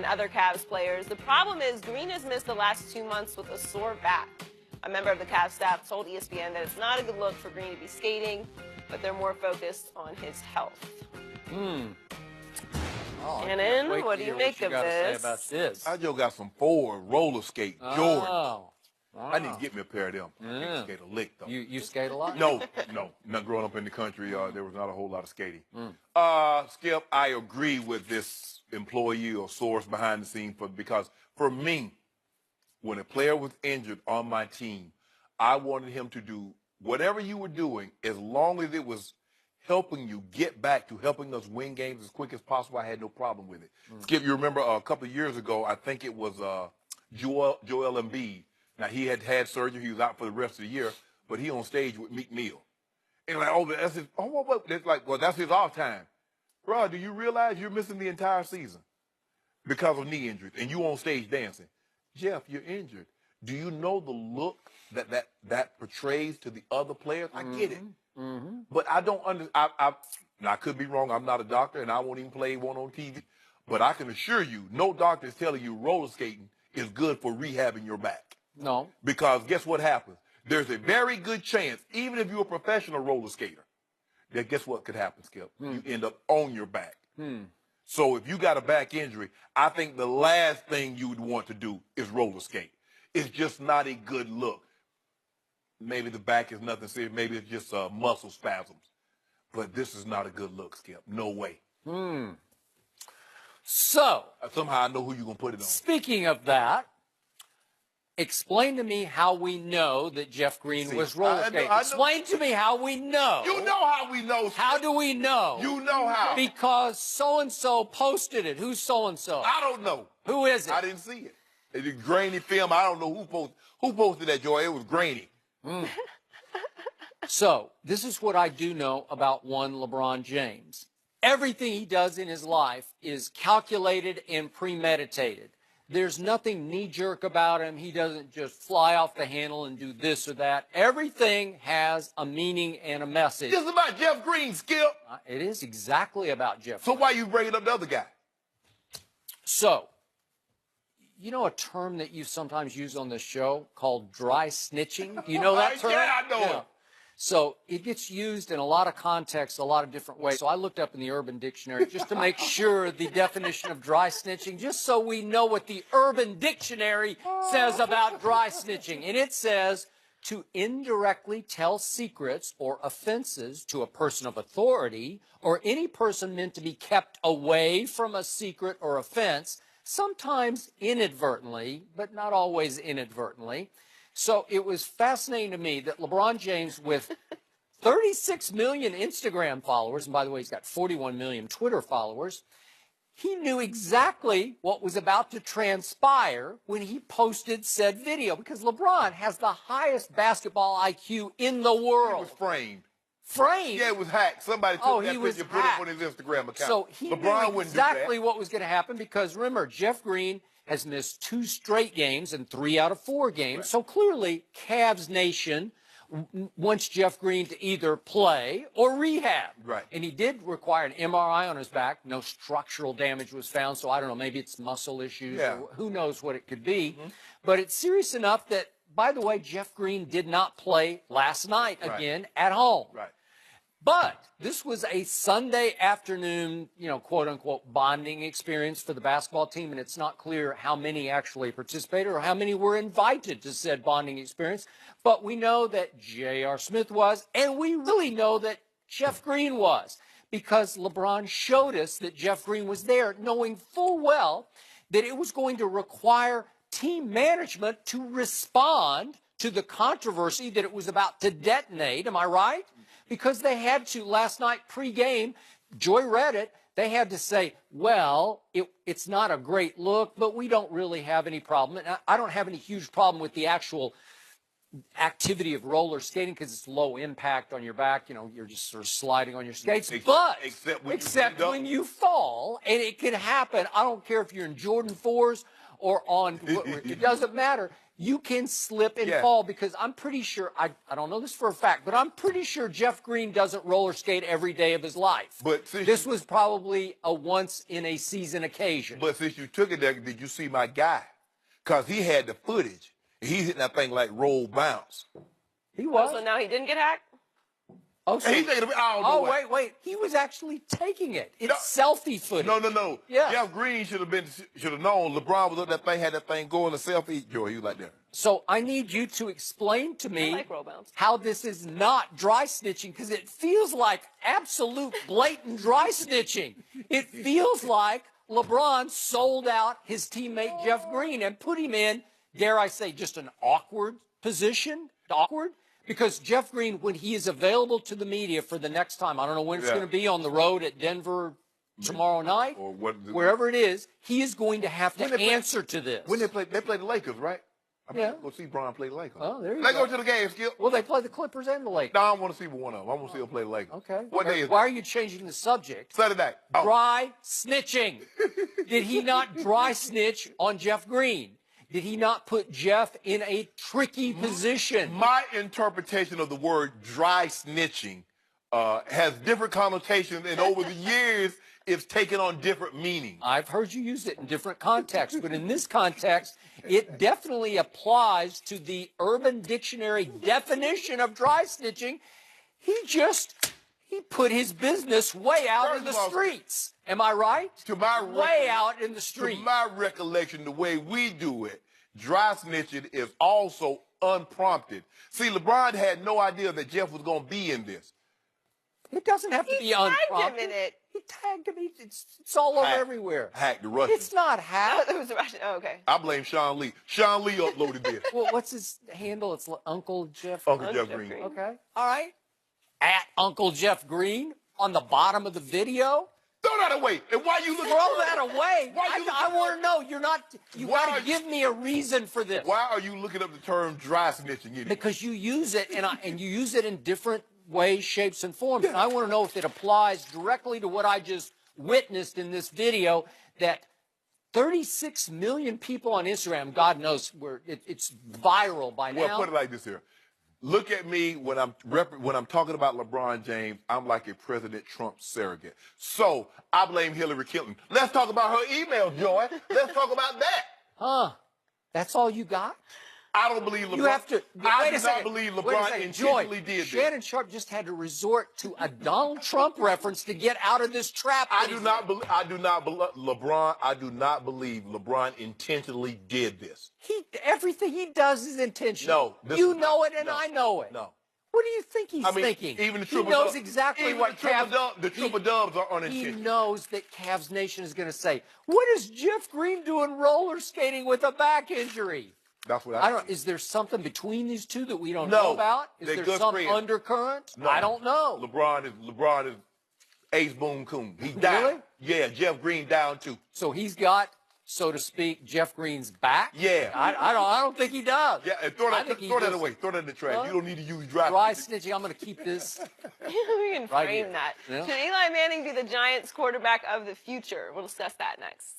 and other Cavs players. The problem is Green has missed the last 2 months with a sore back. A member of the Cavs staff told ESPN that it's not a good look for Green to be skating, but they're more focused on his health. Oh, Shannon, what do you make of say about this? I just got some Ford roller skate Jordans. Wow. I need to get me a pair of them. I can't skate a lick, though. You skate a lot? No. Not growing up in the country, there was not a whole lot of skating. Skip, I agree with this employee or source behind the scene because for me, when a player was injured on my team, I wanted him to do whatever you were doing as long as it was helping you get back to helping us win games as quick as possible. I had no problem with it. Skip, you remember a couple of years ago, I think it was Joel Embiid. Now, he had surgery. He was out for the rest of the year, but he on stage with Meek Mill. And like, oh, that's his, it's like, well, that's his off time. Bro, do you realize you're missing the entire season because of knee injuries and you on stage dancing? Jeff, you're injured. Do you know the look that portrays to the other players? I get it. But I don't understand. I could be wrong. I'm not a doctor, and I won't even play one on TV. But I can assure you, no doctor is telling you roller skating is good for rehabbing your back. No. Because guess what happens? There's a very good chance, even if you're a professional roller skater, that guess what could happen, Skip? You end up on your back. So if you got a back injury, I think the last thing you would want to do is roller skate. It's just not a good look. Maybe the back is nothing serious. Maybe it's just muscle spasms. But this is not a good look, Skip. No way. So, somehow I know who you're going to put it on. Speaking of that, explain to me how we know that Jeff Green was roller skating. Explain to me how we know. You know how we know. How do we know? You know how. Because so-and-so posted it. Who's so-and-so? I don't know. Who is it? I didn't see it. It's a grainy film. I don't know who posted that, Joy. It was grainy. So, this is what I do know about one LeBron James. Everything he does in his life is calculated and premeditated. There's nothing knee-jerk about him. He doesn't just fly off the handle and do this or that. Everything has a meaning and a message. This is about Jeff Green, Skip. It is exactly about Jeff So Green. why you bringing up the other guy? So, you know a term that you sometimes use on this show called dry-snitching? You know that term? Yeah, I know it. So it gets used in a lot of contexts, a lot of different ways. So I looked up in the Urban Dictionary just to make sure the definition of dry snitching, just so we know what the Urban Dictionary says about dry snitching. And it says, to indirectly tell secrets or offenses to a person of authority or any person meant to be kept away from a secret or offense, sometimes inadvertently, but not always inadvertently. So it was fascinating to me that LeBron James, with 36 million Instagram followers, and by the way, he's got 41 million Twitter followers, he knew exactly what was about to transpire when he posted said video, because LeBron has the highest basketball IQ in the world. It was framed. Framed? Yeah, it was hacked. Somebody took that picture and put it on his Instagram account. So he knew exactly what was going to happen, because remember, Jeff Green has missed 2 straight games and 3 out of 4 games. Right. So clearly, Cavs Nation wants Jeff Green to either play or rehab. Right. And he did require an MRI on his back. No structural damage was found. So I don't know, maybe it's muscle issues. Yeah. Or who knows what it could be. But it's serious enough that, by the way, Jeff Green did not play last night again at home. Right. But this was a Sunday afternoon, quote-unquote bonding experience for the basketball team, and it's not clear how many actually participated or how many were invited to said bonding experience. But we know that J.R. Smith was, and we really know that Jeff Green was, because LeBron showed us that Jeff Green was there, knowing full well that it was going to require team management to respond to the controversy that it was about to detonate. Am I right? Because they had to, last night pregame, Joy read it, they had to say, well, it's not a great look, but we don't really have any problem. And I don't have any huge problem with the actual activity of roller skating because it's low impact on your back. You're just sort of sliding on your skates. Except when you fall, and it can happen. I don't care if you're in Jordan 4s or on, it doesn't matter. You can slip and fall because I'm pretty sure, I don't know this for a fact, but I'm pretty sure Jeff Green doesn't roller skate every day of his life. But this was probably a once in a season occasion. But since you took it there, did you see my guy? Because he had the footage. He's hitting that thing like roll bounce. He was. So now he didn't get hacked? Oh, so, he's taking it. Wait. He was actually taking it. It's selfie footage. No. Yeah. Jeff Green should have known. LeBron was up that thing, had that thing going, the selfie. Joy, he was like that. So I need you to explain to me like roll bounce. how this is not dry snitching, because it feels like absolute blatant dry snitching. It feels like LeBron sold out his teammate Jeff Green and put him in, dare I say, just an awkward position. Awkward. Because Jeff Green, when he is available to the media for the next time, I don't know when it's going to be, on the road at Denver tomorrow night, or wherever it is, he is going to have to answer to this. When they play the Lakers, right? Yeah. Go see Bron play the Lakers. Oh, there you Let's go. go to the game, Skip. Well, they play the Clippers and the Lakers. No, I want to see one of them. I want to see them play the Lakers. Okay. What day is Why are you changing the subject? Saturday. Oh. Dry snitching. Did he not dry snitch on Jeff Green? Did he not put Jeff in a tricky position? My interpretation of the word dry snitching has different connotations, and over the years, it's taken on different meanings. I've heard you use it in different contexts, but in this context, it definitely applies to the Urban Dictionary definition of dry snitching. He put his business way out in the streets. Am I right? Way out in the street. To my recollection, the way we do it, dry snitching is also unprompted. See, LeBron had no idea that Jeff was going to be in this. It doesn't have to be unprompted. He tagged him in it. He tagged him. It's all over everywhere. Hacked the Russian. It's not hacked. It was a Russian. Oh, okay. I blame Sean Lee. Sean Lee uploaded this. Well, what's his handle? It's Uncle Jeff. Uncle Jeff Green. Okay. All right. At Uncle Jeff Green on the bottom of the video. Throw that away. And why you looking? Throw that away. I want to know. You're not. You got to give me a reason for this. Why are you looking up the term dry snitching? Anyway? Because you use it, and you use it in different ways, shapes, and forms. And I want to know if it applies directly to what I just witnessed in this video. That 36 million people on Instagram. God knows where it's viral by now. Well, put it like this here. Look at me when I'm talking about LeBron James. I'm like a President Trump surrogate. So I blame Hillary Clinton. Let's talk about her email, Joy. Let's talk about that. Huh? That's all you got? I don't believe LeBron. You have to. I do not believe LeBron intentionally did this. Shannon Sharp just had to resort to a Donald Trump reference to get out of this trap. I do not believe LeBron intentionally did this. Everything he does is intentional. No, you know it, and I know it. No. What do you think he's thinking? Even the he knows exactly what the triple dubs are unintentional. He knows that Cavs Nation is going to say, "What is Jeff Green doing roller skating with a back injury?" That's what I don't. Is there something between these two that we don't know about? Is there some undercurrent? No. I don't know. LeBron is ace boom coon. He died. Really? Yeah, Jeff Green down too. So he's got, so to speak, Jeff Green's back? Yeah. I don't think he does. Yeah, and throw that away. Throw that in the trash. Huh? You don't need to use dry snitching. I'm going to keep this. We can frame that. Yeah. Should Eli Manning be the Giants quarterback of the future? We'll discuss that next.